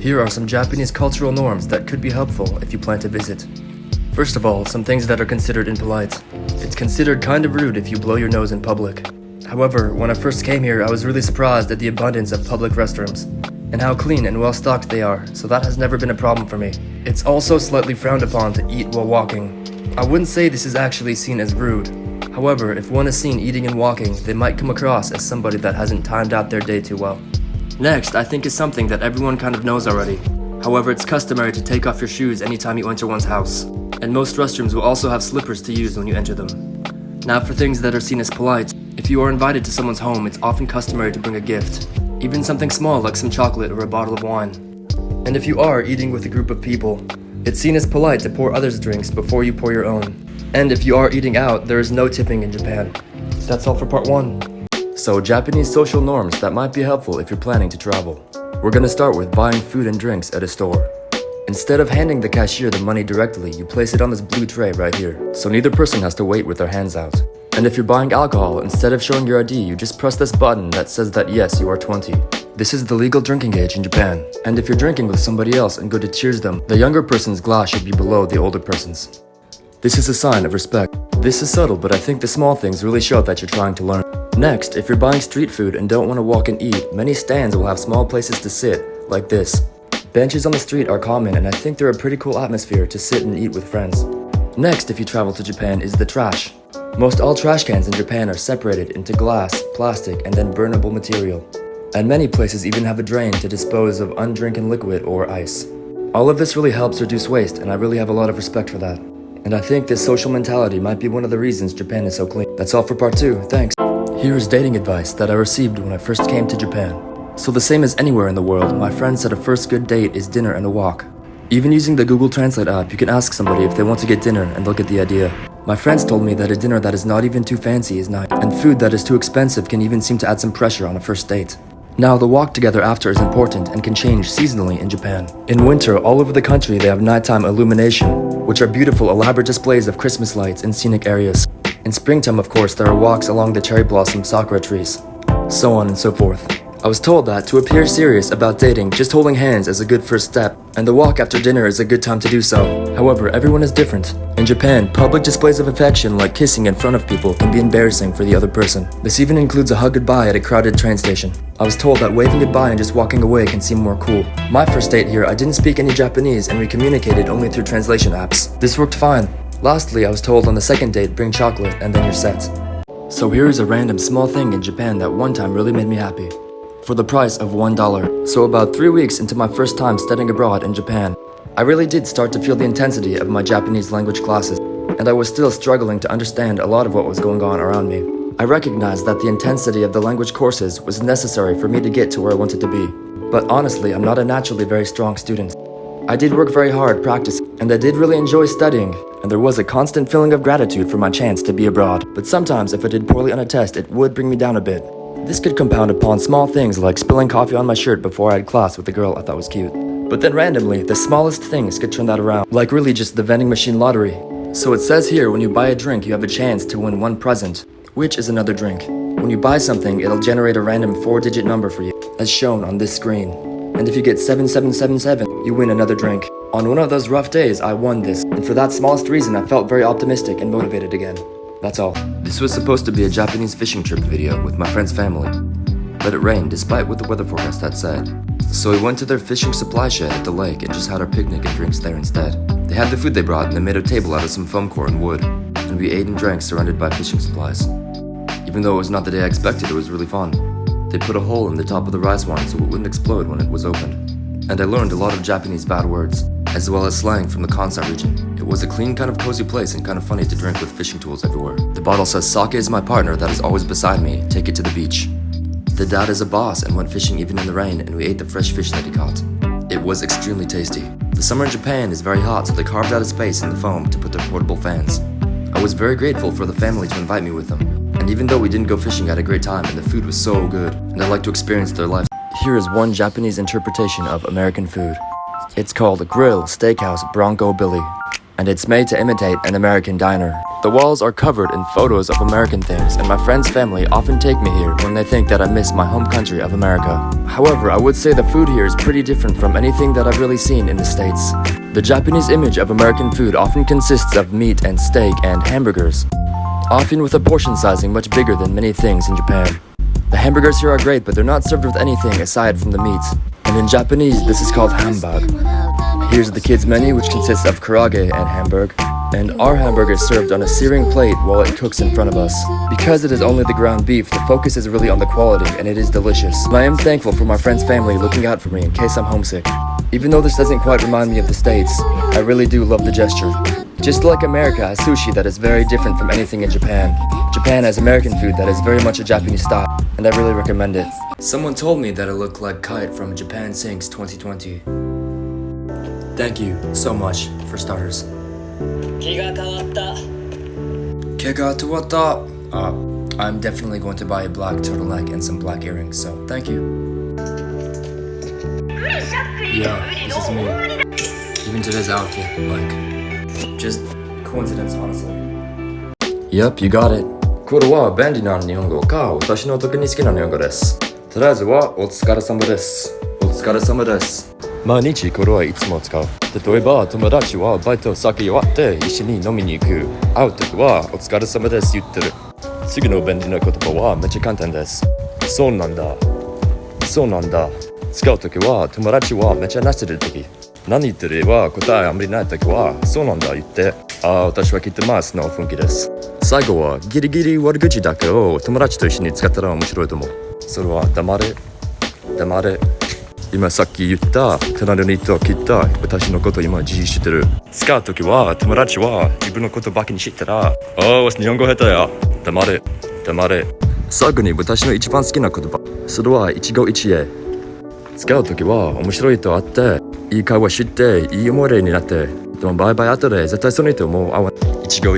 Here are some Japanese cultural norms that could be helpful if you plan to visit. First of all, some things that are considered impolite. It's considered kind of rude if you blow your nose in public. However, when I first came here, I was really surprised at the abundance of public restrooms and how clean and well stocked they are, so that has never been a problem for me. It's also slightly frowned upon to eat while walking. I wouldn't say this is actually seen as rude. However, if one is seen eating and walking, they might come across as somebody that hasn't timed out their day too well. Next, I think is something that everyone kind of knows already. However, it's customary to take off your shoes anytime you enter one's house, and most restrooms will also have slippers to use when you enter them. Now for things that are seen as polite, if you are invited to someone's home, it's often customary to bring a gift, even something small like some chocolate or a bottle of wine. And if you are eating with a group of people, it's seen as polite to pour others' drinks before you pour your own. And if you are eating out, there is no tipping in Japan. That's all for part 1. So, Japanese social norms that might be helpful if you're planning to travel. We're gonna start with buying food and drinks at a store. Instead of handing the cashier the money directly, you place it on this blue tray right here, so neither person has to wait with their hands out. And if you're buying alcohol, instead of showing your ID, you just press this button that says that yes, you are 20. This is the legal drinking age in Japan. And if you're drinking with somebody else and go to cheers them, the younger person's glass should be below the older person's. This is a sign of respect. This is subtle, but I think the small things really show that you're trying to learn. Next, if you're buying street food and don't want to walk and eat, many stands will have small places to sit, like this. Benches on the street are common, and I think they're a pretty cool atmosphere to sit and eat with friends. Next, if you travel to Japan, is the trash. Most all trash cans in Japan are separated into glass, plastic, and then burnable material. And many places even have a drain to dispose of undrinking liquid or ice. All of this really helps reduce waste, and I really have a lot of respect for that. And I think this social mentality might be one of the reasons Japan is so clean. That's all for part 2, thanks. Here is dating advice that I received when I first came to Japan. So the same as anywhere in the world, my friend said a first good date is dinner and a walk. Even using the Google Translate app, you can ask somebody if they want to get dinner and they'll get the idea. My friends told me that a dinner that is not even too fancy is nice, and food that is too expensive can even seem to add some pressure on a first date. Now, the walk together after is important and can change seasonally in Japan. In winter, all over the country they have nighttime illumination, which are beautiful elaborate displays of Christmas lights in scenic areas. In springtime, of course, there are walks along the cherry blossom sakura trees, so on and so forth. I was told that to appear serious about dating, just holding hands is a good first step, and the walk after dinner is a good time to do so. However, everyone is different. In Japan, public displays of affection like kissing in front of people can be embarrassing for the other person. This even includes a hug goodbye at a crowded train station. I was told that waving goodbye and just walking away can seem more cool. My first date here, I didn't speak any Japanese and we communicated only through translation apps. This worked fine. Lastly, I was told on the second date, bring chocolate and then you're set. So here is a random small thing in Japan that one time really made me happy. For the price of $1. So about 3 weeks into my first time studying abroad in Japan, I really did start to feel the intensity of my Japanese language classes, and I was still struggling to understand a lot of what was going on around me. I recognized that the intensity of the language courses was necessary for me to get to where I wanted to be. But honestly, I'm not a naturally very strong student. I did work very hard practicing, and I did really enjoy studying, and there was a constant feeling of gratitude for my chance to be abroad. But sometimes if I did poorly on a test, it would bring me down a bit. This could compound upon small things like spilling coffee on my shirt before I had class with a girl I thought was cute. But then randomly, the smallest things could turn that around, like really just the vending machine lottery. So it says here when you buy a drink, you have a chance to win one present, which is another drink. When you buy something, it'll generate a random 4-digit number for you, as shown on this screen. And if you get 7777, you win another drink. On one of those rough days, I won this, and for that smallest reason, I felt very optimistic and motivated again. That's all. This was supposed to be a Japanese fishing trip video with my friend's family, but it rained despite what the weather forecast had said. So we went to their fishing supply shed at the lake and just had our picnic and drinks there instead. They had the food they brought and they made a table out of some foam core and wood, and we ate and drank surrounded by fishing supplies. Even though it was not the day I expected, it was really fun. They put a hole in the top of the rice wine so it wouldn't explode when it was opened. And I learned a lot of Japanese bad words, as well as slang from the Kansai region. It was a clean, kind of cozy place and kind of funny to drink with fishing tools everywhere. The bottle says, "Sake is my partner that is always beside me, take it to the beach." The dad is a boss and went fishing even in the rain, and we ate the fresh fish that he caught. It was extremely tasty. The summer in Japan is very hot, so they carved out a space in the foam to put their portable fans. I was very grateful for the family to invite me with them. And even though we didn't go fishing, I had a great time and the food was so good, and I like to experience their life. Here is one Japanese interpretation of American food. It's called Grill Steakhouse Bronco Billy. and it's made to imitate an American diner. The walls are covered in photos of American things, and my friends' family often take me here when they think that I miss my home country of America. However, I would say the food here is pretty different from anything that I've really seen in the States. The Japanese image of American food often consists of meat and steak and hamburgers, often with a portion sizing much bigger than many things in Japan. The hamburgers here are great, but they're not served with anything aside from the meat. And in Japanese, this is called hambag. Here's the kids' menu, which consists of karage and hamburg. And our hamburger is served on a searing plate while it cooks in front of us. Because it is only the ground beef, the focus is really on the quality, and it is delicious. And I am thankful for my friend's family looking out for me in case I'm homesick. Even though this doesn't quite remind me of the States, I really do love the gesture. Just like America has sushi that is very different from anything in Japan, Japan has American food that is very much a Japanese style, and I really recommend it. Someone told me that it looked like Kite from Japan Sinks 2020. Thank you so much, for starters. 気が変わった。 I'm definitely going to buy a black turtleneck and some black earrings, so thank you. Yeah, this is me. Even today's outfit, like, just coincidence, honestly. Yep, you got it. これは便利な日本語か、私の特に好きな日本語です。とりあえずはお疲れ様です。お疲れ様です。毎日これはいつも使う。例えば友達はバイト先終わって一緒に飲みに行く。会うときはお疲れ様です言ってる。次の便利な言葉はめっちゃ簡単です。そうなんだ。そうなんだ。使うときは友達はめっちゃ話してるとき。何言ってるは答えあんまりないときはそうなんだ言って。私は聞いてますの雰囲気です。最後はギリギリ悪口だけど友達と一緒に使ったら面白いと思う。それは黙れ。黙れ。今さっき言った隣の人は聞いた私のこと今自知してる。使うときは友達は自分のことばかに知ったら日本語下手や。黙れ。黙れ。最後に私の一番好きな言葉。それは一期一会。使うときは面白いと会っていい会話していい思い出になってでもバイバイ後で絶対その人も会わない。一期一会。